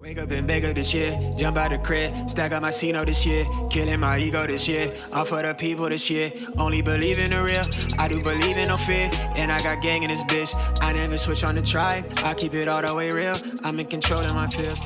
Wake up and bake up this year, jump out the crib, stack up my C-note this year, killing my ego this year, all for the people this year, only believe in the real, I do believe in no fear, and I got gang in this bitch, I never switch on the tribe, I keep it all the way real, I'm in control of my feels.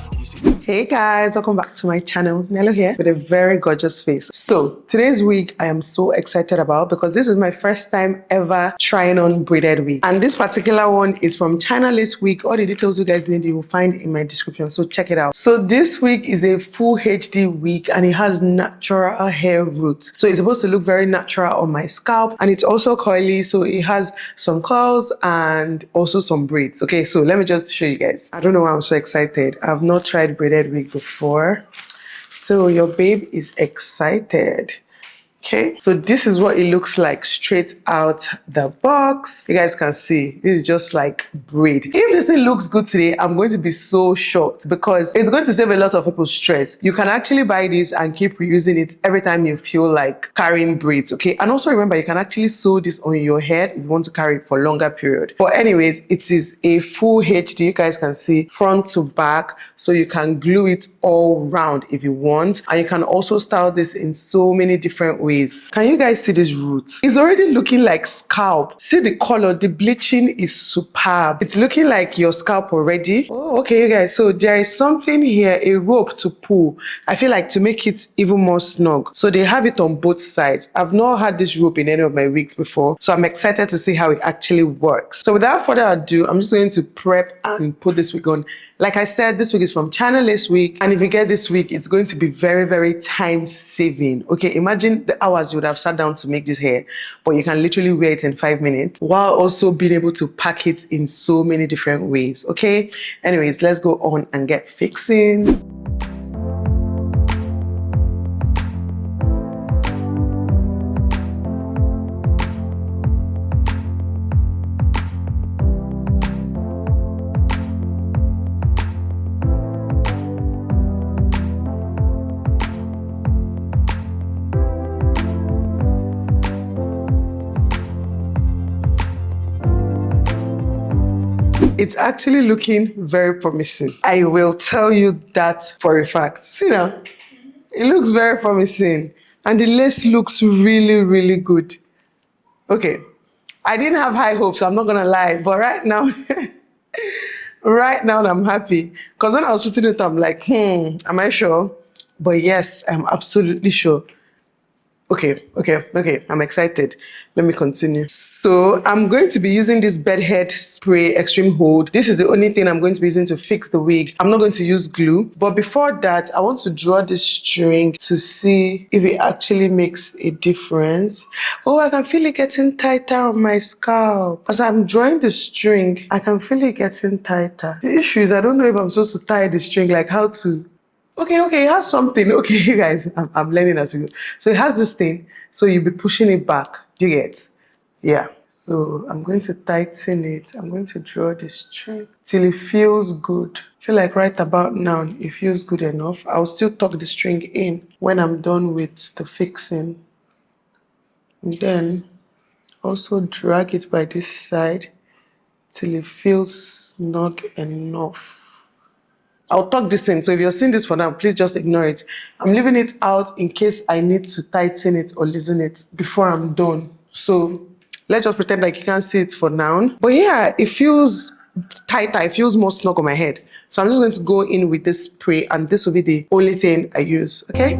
Hey guys, welcome back to my channel. Nelo here with a very gorgeous face. So today's wig I am so excited about because this is my first time ever trying on braided wig. And this particular one is from Chinalacewig. All the details you guys need you will find in my description, so check it out. So this wig is a full HD wig and it has natural hair roots. So it's supposed to look very natural on my scalp, and it's also coily, so it has some curls and also some braids. Okay, so let me just show you guys. I don't know why I'm so excited. I've not tried braided wig before, so your babe is excited. Okay, so this is what it looks like straight out the box. You guys can see this is just like braid. If this thing looks good today, I'm going to be so shocked because it's going to save a lot of people's stress. You can actually buy this and keep reusing it every time you feel like carrying braids. Okay, and also remember you can actually sew this on your head if you want to carry it for a longer period. But anyways, it is a full HD. You guys can see front to back, so you can glue it all round if you want, and you can also style this in so many different ways. Can you guys see these roots? It's already looking like scalp. See the color, the bleaching is superb. It's looking like your scalp already. Oh, okay, you guys. So there is something here, a rope to pull. I feel like to make it even more snug. So they have it on both sides. I've not had this rope in any of my wigs before, so I'm excited to see how it actually works. So without further ado, I'm just going to prep and put this wig on. Like I said, this wig is from Chinalacewig, and if you get this wig, it's going to be very, very time saving. Okay, imagine the hours you would have sat down to make this hair, but you can literally wear it in 5 minutes while also being able to pack it in so many different ways. Okay, anyways, let's go on and get fixing. It's actually looking very promising. I will tell you that for a fact. See now, it looks very promising and the lace looks really, really good. Okay, I didn't have high hopes, I'm not gonna lie, but right now, I'm happy because when I was putting it, I'm like, am I sure? But yes, I'm absolutely sure. Okay, I'm excited. Let me continue. So I'm going to be using this bedhead spray extreme hold. This is the only thing I'm going to be using to fix the wig. I'm not going to use glue. But before that, I want to draw this string to see if it actually makes a difference. Oh, I can feel it getting tighter on my scalp. As I'm drawing the string, I can feel it getting tighter. The issue is I don't know if I'm supposed to tie the string, like how to. Okay, it has something. Okay, you guys, I'm learning as we go. So it has this thing, so you'll be pushing it back. Do you get? Yeah. So I'm going to tighten it. I'm going to draw the string till it feels good. I feel like right about now, it feels good enough. I'll still tuck the string in when I'm done with the fixing. And then also drag it by this side till it feels snug enough. I'll tuck this in, so if you're seeing this for now, please just ignore it. I'm leaving it out in case I need to tighten it or loosen it before I'm done. So let's just pretend like you can't see it for now. But yeah, it feels tighter, it feels more snug on my head. So I'm just going to go in with this spray, and this will be the only thing I use, okay?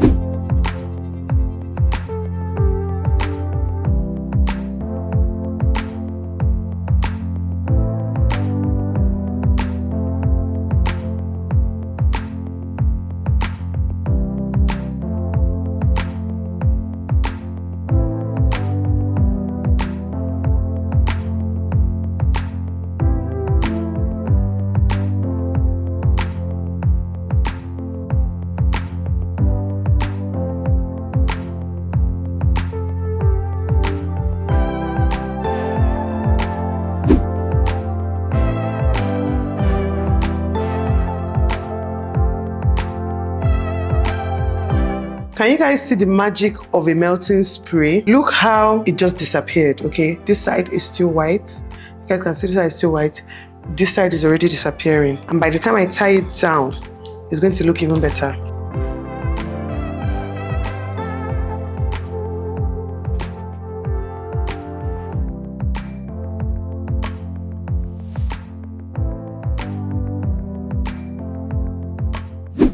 Can you guys see the magic of a melting spray? Look how it just disappeared, okay? This side is still white. You guys can see this side is still white. This side is already disappearing. And by the time I tie it down, it's going to look even better.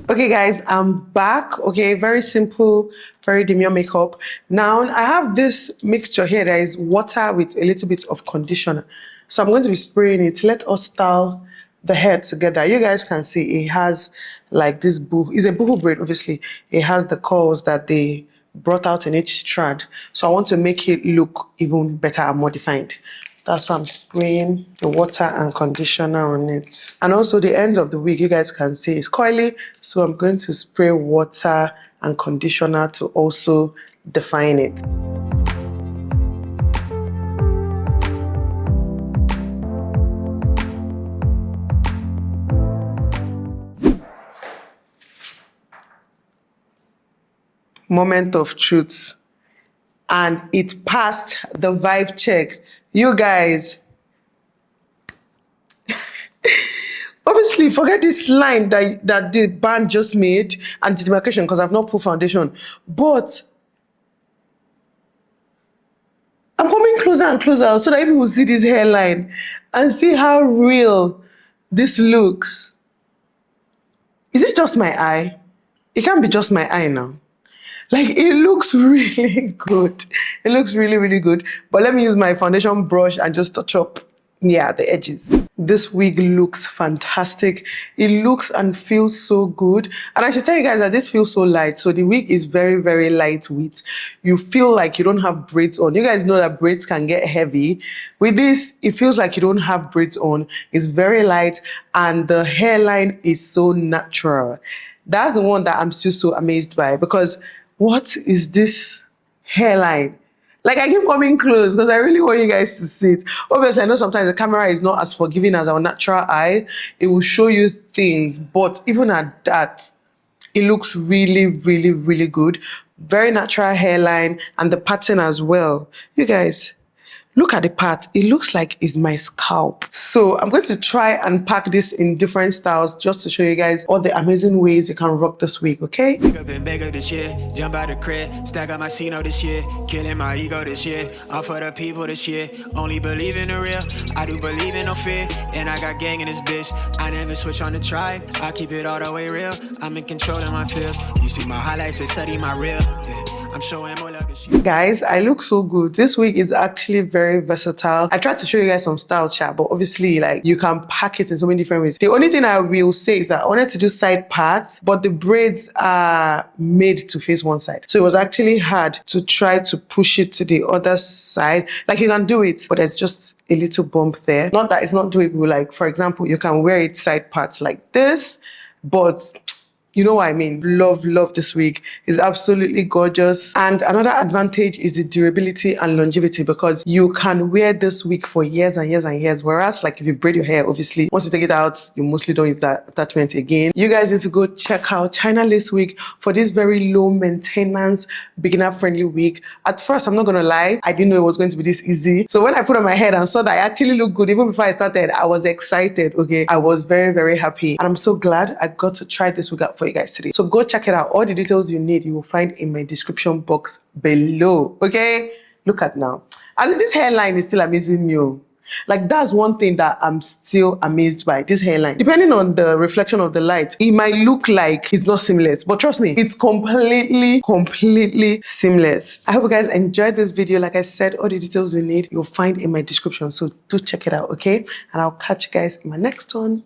Okay guys, I'm back. Okay, very simple, very demure makeup. Now I have this mixture here that is water with a little bit of conditioner. So I'm going to be spraying it. Let us style the hair together. You guys can see it has like this boho. It's a boho braid, obviously. It has the curls that they brought out in each strand. So I want to make it look even better and more defined. That's why I'm spraying the water and conditioner on it. And also the end of the wig, you guys can see it's coily. So I'm going to spray water and conditioner to also define it. Moment of truth. And it passed the vibe check. You guys, obviously forget this line that the band just made and the demarcation because I've not put foundation. But I'm coming closer and closer so that people will see this hairline and see how real this looks. Is it just my eye? It can't be just my eye now. Like, it looks really good. It looks really, really good. But let me use my foundation brush and just touch up, yeah, the edges. This wig looks fantastic. It looks and feels so good. And I should tell you guys that this feels so light. So the wig is very, very lightweight. You feel like you don't have braids on. You guys know that braids can get heavy. With this, it feels like you don't have braids on. It's very light and the hairline is so natural. That's the one that I'm still so amazed by because what is this hairline? Like, I keep coming close because I really want you guys to see it. Obviously, I know sometimes the camera is not as forgiving as our natural eye. It will show you things, but even at that, it looks really, really, really good. Very natural hairline and the pattern as well. You guys, look at the part. It looks like it's my scalp. So I'm going to try and pack this in different styles just to show you guys all the amazing ways you can rock this wig, okay? Bigger this year, jump out the crib, stack up my Cino this year, killing my ego this year, all for the people this year, only believe in the real, I do believe in no fear, and I got gang in this bitch, I never switch on the tribe, I keep it all the way real, I'm in control of my feels, you see my highlights and study my real, yeah. I'm showing more love this year. Guys, I look so good. This wig is actually very versatile. I tried to show you guys some styles, chat, but obviously, like, you can pack it in so many different ways. The only thing I will say is that I wanted to do side parts, but the braids are made to face one side. So it was actually hard to try to push it to the other side. Like, you can do it, but there's just a little bump there. Not that it's not doable. Like, for example, you can wear it side parts like this, but you know what I mean? Love this wig. It's absolutely gorgeous. And another advantage is the durability and longevity because you can wear this wig for years and years and years. Whereas, like, if you braid your hair, obviously, once you take it out, you mostly don't use that attachment again. You guys need to go check out Chinalacewig for this very low maintenance, beginner friendly wig. At first, I'm not gonna lie, I didn't know it was going to be this easy. So when I put on my head and saw that I actually looked good, even before I started, I was excited, okay? I was very, very happy. And I'm so glad I got to try this wig out for you guys today. So go check it out. All the details you need, you will find in my description box below, okay? Look at now. I think this hairline is still amazing me. Like, that's one thing that I'm still amazed by, this hairline. Depending on the reflection of the light, it might look like it's not seamless, but trust me, it's completely seamless. I hope you guys enjoyed this video. Like I said, all the details you need, you'll find in my description. So do check it out, okay? And I'll catch you guys in my next one.